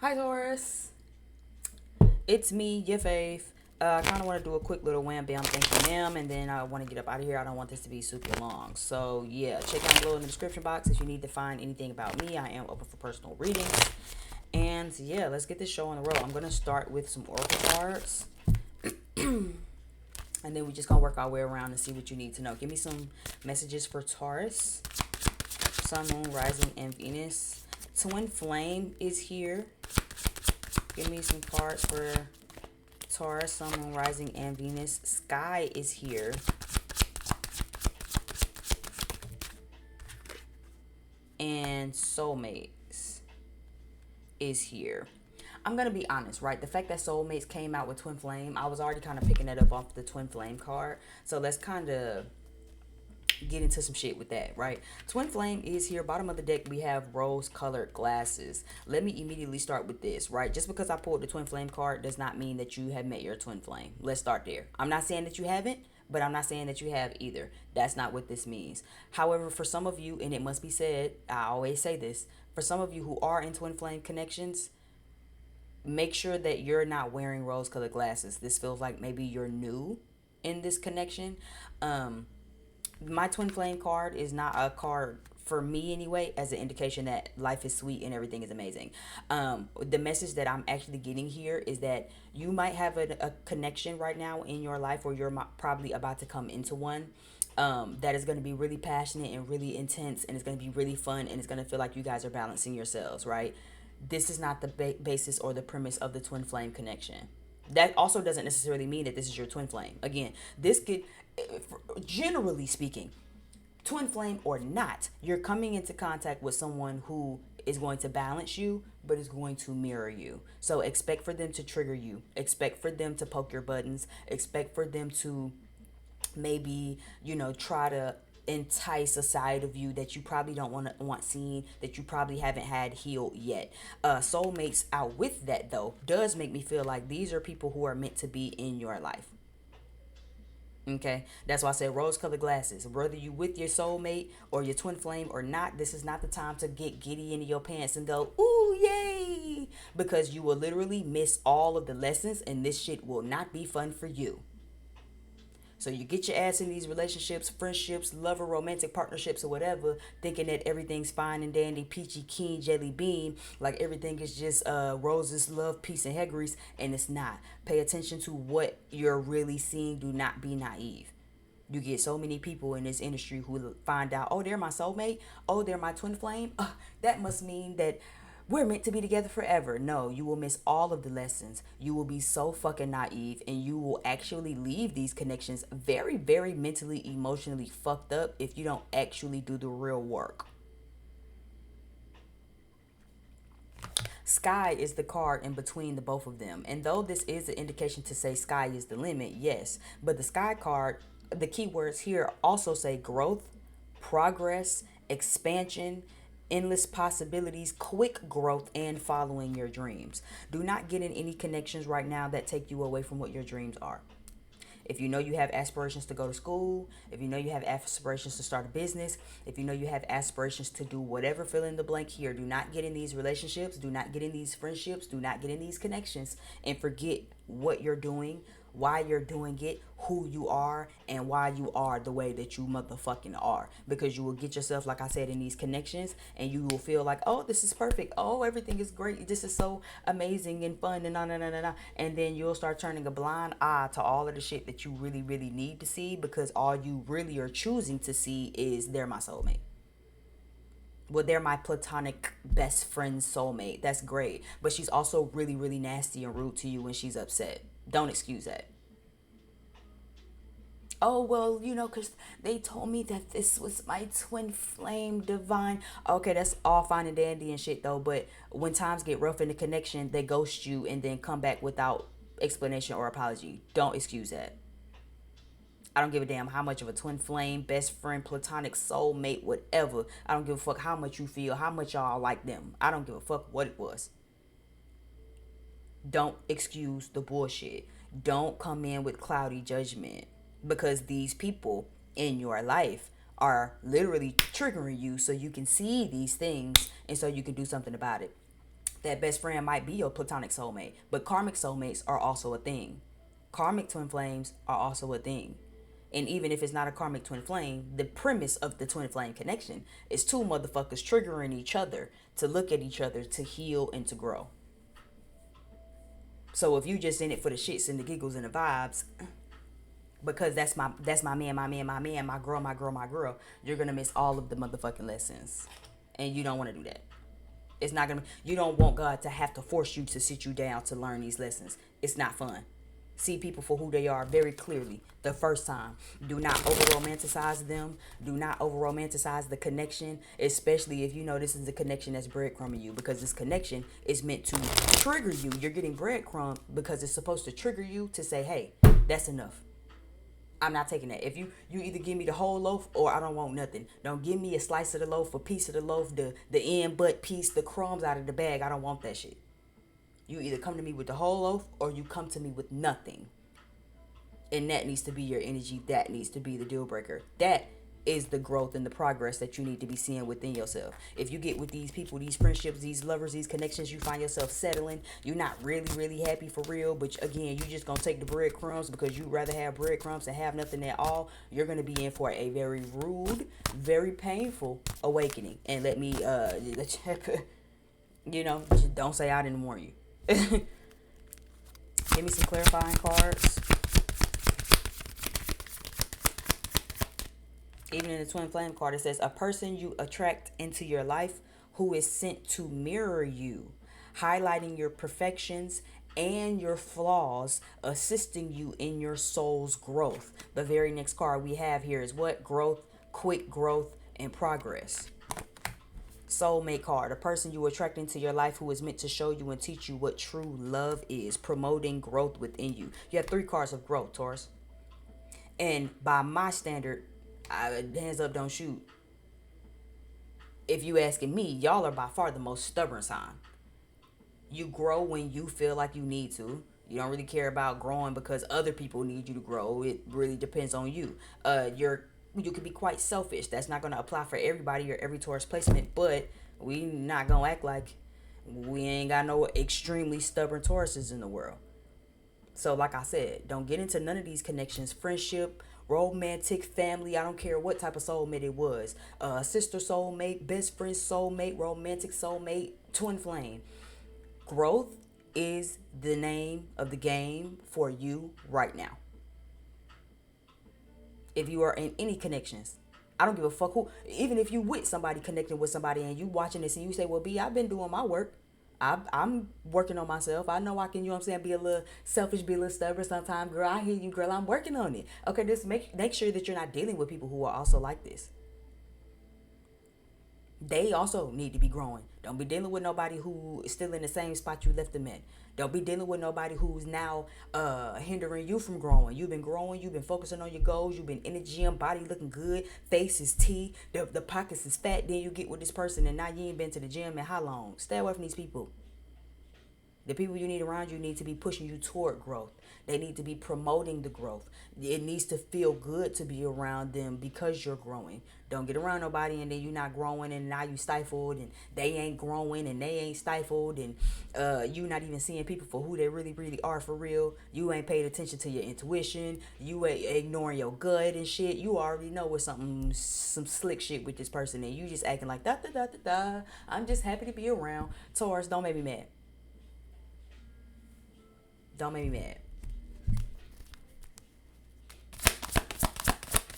Hi Taurus, it's me, your faith. I kind of want to do a quick little wham bam thank you ma'am, and then I want to get up out of here. I don't want this to be super long. So yeah, check out below in the description box if you need to find anything about me. I am open for personal readings. And yeah, let's get this show on the road. I'm going to start with some oracle cards. And then we just going to work our way around and see what you need to know. Give me some messages for Taurus, Sun, Moon, Rising, and Venus. Twin Flame is here. Give me some cards for Taurus, Sun, Moon, Rising, and Venus. Sky is here. And Soulmates is here. I'm going to be honest, right? The fact that Soulmates came out with Twin Flame, I was already kind of picking that up off the Twin Flame card. So let's kind of get into some shit with that, right? Twin Flame is here. Bottom of the deck, we have rose colored glasses. Let me immediately start with this, right? Just because I pulled the Twin Flame card does not mean that you have met your Twin Flame. Let's start there. I'm not saying that you haven't, but I'm not saying that you have either. That's not what this means. However, for some of you, and it must be said, I always say this, for some of you who are in Twin Flame connections, make sure that you're not wearing rose colored glasses. This feels like maybe you're new in this connection. My Twin Flame card is not a card for me anyway as an indication that life is sweet and everything is amazing. The message that I'm actually getting here is that you might have a connection right now in your life, or you're probably about to come into one, that is going to be really passionate and really intense, and it's going to be really fun, and it's going to feel like you guys are balancing yourselves, right? This is not the basis or the premise of the Twin Flame connection. That also doesn't necessarily mean that this is your twin flame. Again, this could, generally speaking, twin flame or not, you're coming into contact with someone who is going to balance you, but is going to mirror you. So expect for them to trigger you. Expect for them to poke your buttons. Expect for them to maybe, try to entice a side of you that you probably don't want seen, that you probably haven't had healed yet. Soulmates out with that though does make me feel like these are people who are meant to be in your life. Okay, that's why I said rose colored glasses. Whether you with your soulmate or your twin flame or not, this is not the time to get giddy into your pants and go, ooh, yay! Because you will literally miss all of the lessons, and this shit will not be fun for you. So you get your ass in these relationships, friendships, lover, romantic partnerships, or whatever, thinking that everything's fine and dandy, peachy keen, jelly bean, like everything is just roses, love, peace, and hair grease, and it's not. Pay attention to what you're really seeing. Do not be naive. You get so many people in this industry who find out, oh, they're my soulmate, oh, they're my twin flame. That must mean that we're meant to be together forever. No, you will miss all of the lessons. You will be so fucking naive, and you will actually leave these connections very, very mentally, emotionally fucked up if you don't actually do the real work. Sky is the card in between the both of them. And though this is an indication to say sky is the limit, yes, but the sky card, the keywords here also say growth, progress, expansion, endless possibilities, quick growth, and following your dreams. Do not get in any connections right now that take you away from what your dreams are. If you know you have aspirations to go to school, if you know you have aspirations to start a business, if you know you have aspirations to do whatever, fill in the blank here. Do not get in these relationships, do not get in these friendships, do not get in these connections and forget what you're doing, why you're doing it, who you are, and why you are the way that you motherfucking are. Because you will get yourself, like I said, in these connections, and you will feel like, oh, this is perfect. Oh, everything is great. This is so amazing and fun and and then you'll start turning a blind eye to all of the shit that you really, really need to see, because all you really are choosing to see is they're my soulmate. Well, they're my platonic best friend's soulmate. That's great. But she's also really, really nasty and rude to you when she's upset. Don't excuse that. Oh, well, because they told me that this was my twin flame divine. Okay, that's all fine and dandy and shit, though. But when times get rough in the connection, they ghost you and then come back without explanation or apology. Don't excuse that. I don't give a damn how much of a twin flame, best friend, platonic soulmate, whatever. I don't give a fuck how much you feel, how much y'all like them. I don't give a fuck what it was. Don't excuse the bullshit. Don't come in with cloudy judgment, because these people in your life are literally triggering you so you can see these things and so you can do something about it. That best friend might be your platonic soulmate, but karmic soulmates are also a thing. Karmic twin flames are also a thing. And even if it's not a karmic twin flame, the premise of the twin flame connection is two motherfuckers triggering each other to look at each other, to heal and to grow. So if you just in it for the shits and the giggles and the vibes, because that's my man, my girl, you're gonna miss all of the motherfucking lessons. And you don't want to do that. It's not gonna, you don't want God to have to force you to sit you down to learn these lessons. It's not fun. See people for who they are very clearly the first time. Do not over romanticize them. Do not over romanticize the connection, especially if you know this is a connection that's breadcrumbing you, because this connection is meant to trigger you. You're getting breadcrumb because it's supposed to trigger you to say, hey, that's enough. I'm not taking that. If you either give me the whole loaf or I don't want nothing. Don't give me a slice of the loaf, a piece of the loaf, the end butt piece, the crumbs out of the bag. I don't want that shit. You either come to me with the whole loaf or you come to me with nothing. And that needs to be your energy. That needs to be the deal breaker. That is the growth and the progress that you need to be seeing within yourself. If you get with these people, these friendships, these lovers, these connections, you find yourself settling, you're not really happy for real, but again, you just gonna take the breadcrumbs because you'd rather have breadcrumbs than have nothing at all, you're gonna be in for a very rude, very painful awakening. And let me you know, just don't say I didn't warn you. Give me some clarifying cards. Even in the twin flame card, it says a person you attract into your life who is sent to mirror you, highlighting your perfections and your flaws, assisting you in your soul's growth. The very next card we have here is what? Growth, quick growth, and progress. Soulmate card, a person you attract into your life who is meant to show you and teach you what true love is, promoting growth within you. You have 3 cards of growth, Taurus. And by my standard, hands up, don't shoot. If you asking me, y'all are by far the most stubborn sign. You grow when you feel like you need to. You don't really care about growing because other people need you to grow. It really depends on you. You can be quite selfish. That's not going to apply for everybody or every Taurus placement, but we not going to act like we ain't got no extremely stubborn Tauruses in the world. So like I said, don't get into none of these connections. Friendship, romantic, family, I don't care what type of soulmate it was. Sister soulmate, best friend soulmate, romantic soulmate, twin flame. Growth is the name of the game for you right now. If you are in any connections, I don't give a fuck who. Even if you with somebody connecting with somebody and you watching this and you say, well, B, I've been doing my work. I'm working on myself. I know I can, you know what I'm saying, be a little selfish, be a little stubborn sometimes. Girl, I hear you, girl. I'm working on it. Okay, just make sure that you're not dealing with people who are also like this. They also need to be growing. Don't be dealing with nobody who is still in the same spot you left them in. Don't be dealing with nobody who's now hindering you from growing. You've been growing. You've been focusing on your goals. You've been in the gym, body looking good, face is T, the pockets is fat. Then you get with this person and now you ain't been to the gym in how long? Stay away from these people. The people you need around you need to be pushing you toward growth. They need to be promoting the growth. It needs to feel good to be around them because you're growing. Don't get around nobody and then you're not growing and now you stifled and they ain't growing and they ain't stifled and you not even seeing people for who they really are for real. You ain't paid attention to your intuition. You ain't ignoring your gut and shit. You already know what's some slick shit with this person and you just acting like da da da da da. I'm just happy to be around. Taurus, don't make me mad. Don't make me mad.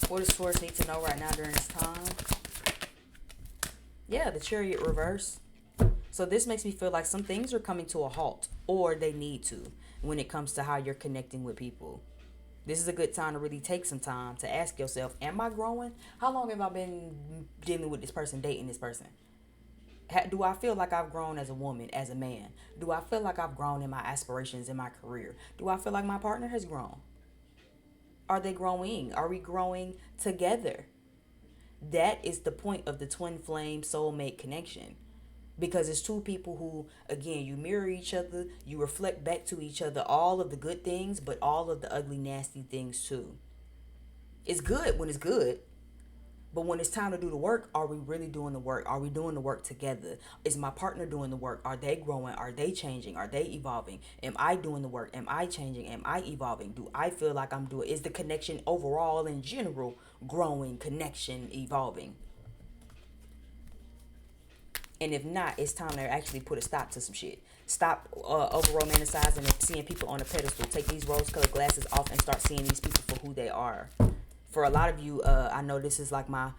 What does Taurus need to know right now during this time? Yeah, the Chariot reverse. So this makes me feel like some things are coming to a halt, or they need to, when it comes to how you're connecting with people. This is a good time to really take some time to ask yourself, am I growing? How long have I been dealing with this person, dating this person? Do I feel like I've grown as a woman, as a man? Do I feel like I've grown in my aspirations, in my career? Do I feel like my partner has grown? Are they growing? Are we growing together? That is the point of the twin flame soulmate connection. Because it's two people who, again, you mirror each other. You reflect back to each other all of the good things, but all of the ugly, nasty things too. It's good when it's good. But when it's time to do the work, are we really doing the work? Are we doing the work together? Is my partner doing the work? Are they growing? Are they changing? Are they evolving? Am I doing the work? Am I changing? Am I evolving? Do I feel like I'm doing? Is the connection overall in general growing, connection, evolving? And if not, it's time to actually put a stop to some shit. Stop over romanticizing and seeing people on a pedestal. Take these rose colored glasses off and start seeing these people for who they are. For a lot of you, I know this is like I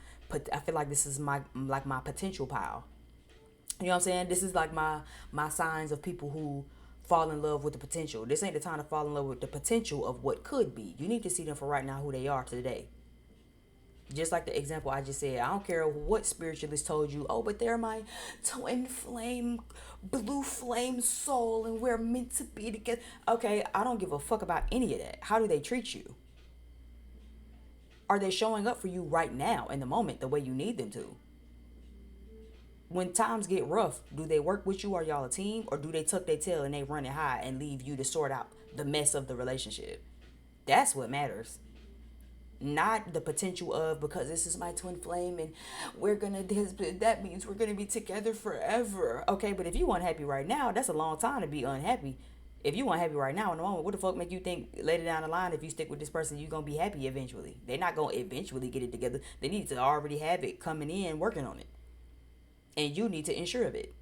feel like this is my potential pile. You know what I'm saying? This is like my signs of people who fall in love with the potential. This ain't the time to fall in love with the potential of what could be. You need to see them for right now, who they are today. Just like the example I just said, I don't care what spiritualist told you, oh, but they're my twin flame, blue flame soul, and we're meant to be together. Okay, I don't give a fuck about any of that. How do they treat you? Are they showing up for you right now in the moment the way you need them to? When times get rough, do they work with you? Are y'all a team? Or do they tuck their tail and they run it high and leave you to sort out the mess of the relationship? That's what matters. Not the potential of, because this is my twin flame and we're gonna this, that means we're gonna be together forever. Okay, but if you unhappy right now, that's a long time to be unhappy. If you unhappy right now in the moment, what the fuck make you think later down the line, if you stick with this person, you're gonna be happy eventually? They're not gonna eventually get it together. They need to already have it coming in, working on it, and you need to ensure of it.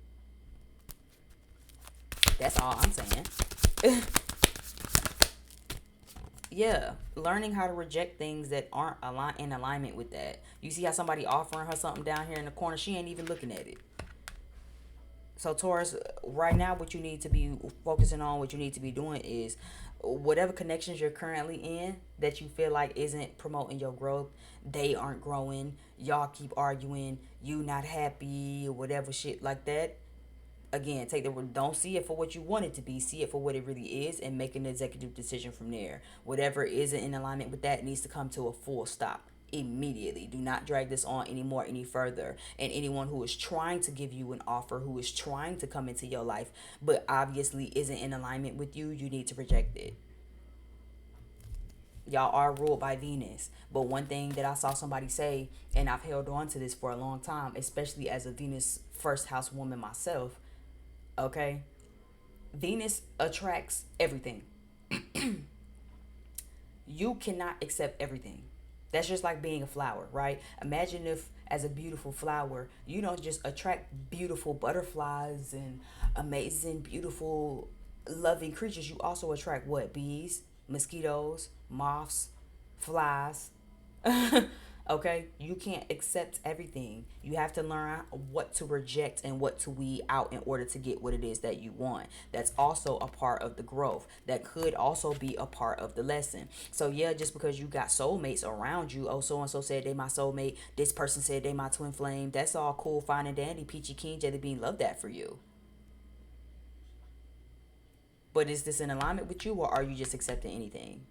That's all I'm saying. Yeah, learning how to reject things that aren't in alignment with that. You see how somebody offering her something down here in the corner, she ain't even looking at it. So Taurus, right now what you need to be focusing on, what you need to be doing is whatever connections you're currently in that you feel like isn't promoting your growth, they aren't growing, y'all keep arguing, you not happy, or whatever shit like that. Again, don't see it for what you want it to be, see it for what it really is, and make an executive decision from there. Whatever isn't in alignment with that needs to come to a full stop immediately. Do not drag this on anymore, any further. And anyone who is trying to give you an offer, who is trying to come into your life but obviously isn't in alignment with you, you need to reject it. Y'all are ruled by Venus. But one thing that I saw somebody say, and I've held on to this for a long time, especially as a Venus first house woman myself, okay? Venus attracts everything. You cannot accept everything. That's just like being a flower, right? Imagine if, as a beautiful flower, you don't just attract beautiful butterflies and amazing, beautiful, loving creatures. You also attract what? Bees, mosquitoes, moths, flies. Okay, you can't accept everything. You have to learn what to reject and what to weed out in order to get what it is that you want. That's also a part of the growth. That could also be a part of the lesson. So yeah, just because you got soulmates around you, oh, so and so said they my soulmate, this person said they my twin flame, that's all cool, fine and dandy, peachy keen, jelly bean, love that for you. But is this in alignment with you, or are you just accepting anything?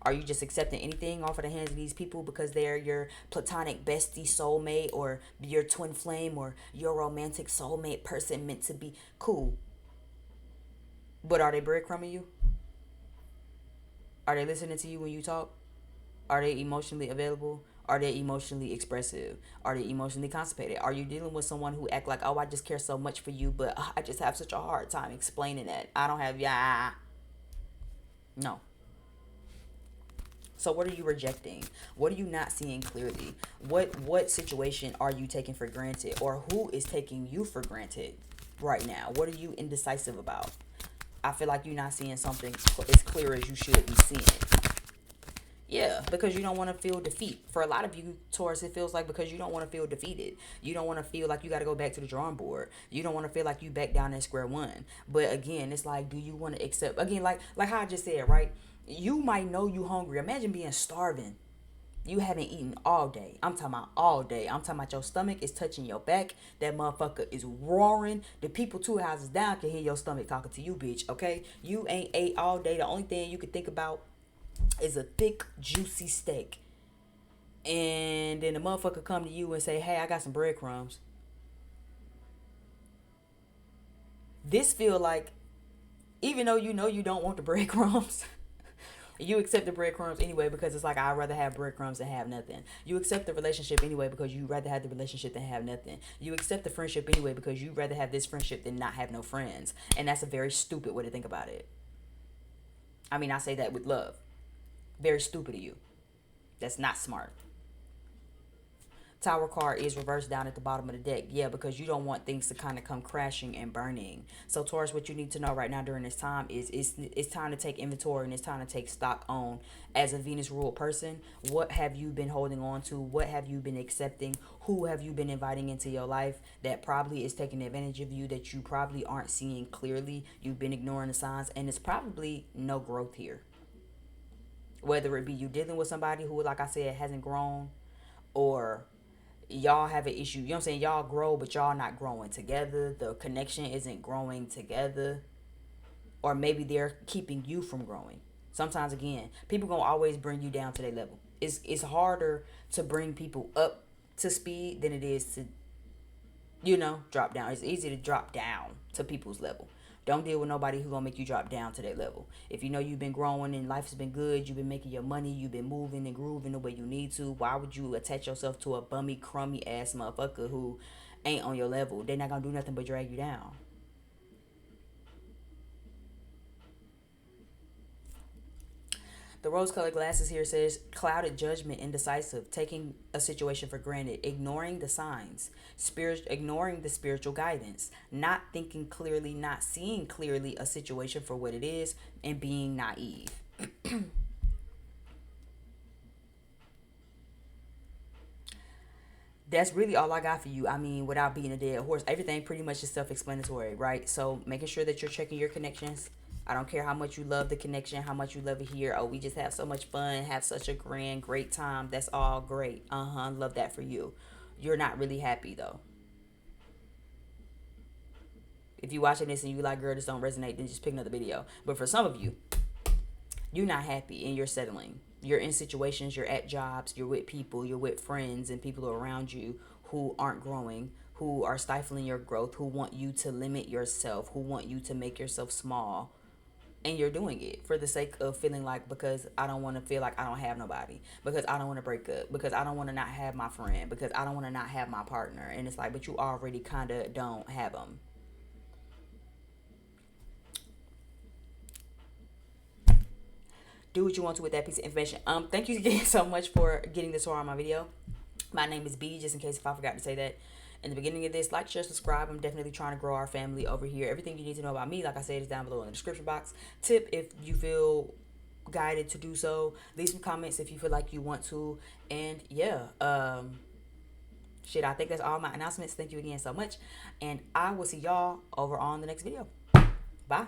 Are you just accepting anything off of the hands of these people because they're your platonic bestie soulmate, or your twin flame, or your romantic soulmate person meant to be? Cool. But are they breadcrumbing you? Are they listening to you when you talk? Are they emotionally available? Are they emotionally expressive? Are they emotionally constipated? Are you dealing with someone who act like, oh, I just care so much for you, but I just have such a hard time explaining that. I don't have, yeah. No. So what are you rejecting? What are you not seeing clearly? What situation are you taking for granted, or who is taking you for granted right now? What are you indecisive about? I feel like you're not seeing something as clear as you should be seeing it. Yeah, because you don't want to feel defeat. For a lot of you, Taurus, it feels like because you don't want to feel defeated. You don't want to feel like you got to go back to the drawing board. You don't want to feel like you back down at square one. But again, it's like, do you want to accept, again, like how I just said, right? You might know you hungry. Imagine being starving. You haven't eaten all day. I'm talking about all day. I'm talking about your stomach is touching your back. That motherfucker is roaring. The people 2 houses down can hear your stomach talking to you, bitch. Okay? You ain't ate all day. The only thing you could think about is a thick, juicy steak. And then the motherfucker come to you and say, hey, I got some breadcrumbs. This feel like, even though you know you don't want the breadcrumbs, You accept the breadcrumbs anyway because it's like, I'd rather have breadcrumbs than have nothing. You accept the relationship anyway because you'd rather have the relationship than have nothing. You accept the friendship anyway because you'd rather have this friendship than not have no friends. And that's a very stupid way to think about it. I mean, I say that with love. Very stupid of you. That's not smart. Tower card is reversed down at the bottom of the deck. Yeah, because you don't want things to kind of come crashing and burning. So Taurus, what you need to know right now during this time is it's time to take inventory and it's time to take stock on, as a Venus ruled person, what have you been holding on to? What have you been accepting? Who have you been inviting into your life that probably is taking advantage of you, that you probably aren't seeing clearly? You've been ignoring the signs, and it's probably no growth here. Whether it be you dealing with somebody who, like I said, hasn't grown, or y'all have an issue. You know what I'm saying? Y'all grow, but y'all not growing together. The connection isn't growing together. Or maybe they're keeping you from growing. Sometimes, again, people gonna always bring you down to their level. It's harder to bring people up to speed than it is to, drop down. It's easy to drop down to people's level. Don't deal with nobody who gonna make you drop down to their level. If you know you've been growing and life has been good, you've been making your money, you've been moving and grooving the way you need to, why would you attach yourself to a bummy, crummy ass motherfucker who ain't on your level? They're not gonna do nothing but drag you down. The rose-colored glasses here says clouded judgment, indecisive, taking a situation for granted, ignoring the signs, ignoring the spiritual guidance, not thinking clearly, not seeing clearly a situation for what it is, and being naive. That's really all I got for you. I mean, without being a dead horse, everything pretty much is self-explanatory, right? So making sure that you're checking your connections. I don't care how much you love the connection, how much you love it here. Oh, we just have so much fun, have such a great time. That's all great. Love that for you. You're not really happy though. If you're watching this and you like, girl, this don't resonate, then just pick another video. But for some of you, you're not happy and you're settling. You're in situations, you're at jobs, you're with people, you're with friends and people around you who aren't growing, who are stifling your growth, who want you to limit yourself, who want you to make yourself small. And you're doing it for the sake of feeling like, because I don't want to feel like I don't have nobody, because I don't want to break up, because I don't want to not have my friend, because I don't want to not have my partner. And it's like, but you already kind of don't have them. Do what you want to with that piece of information. Thank you again so much for getting this far on my video. My name is B, just in case if I forgot to say that in the beginning of this. Like, share, subscribe. I'm definitely trying to grow our family over here. Everything you need to know about me, like I said, is down below in the description box. Tip, if you feel guided to do so. Leave some comments if you feel like you want to. And yeah, I think that's all my announcements. Thank you again so much. And I will see y'all over on the next video. Bye.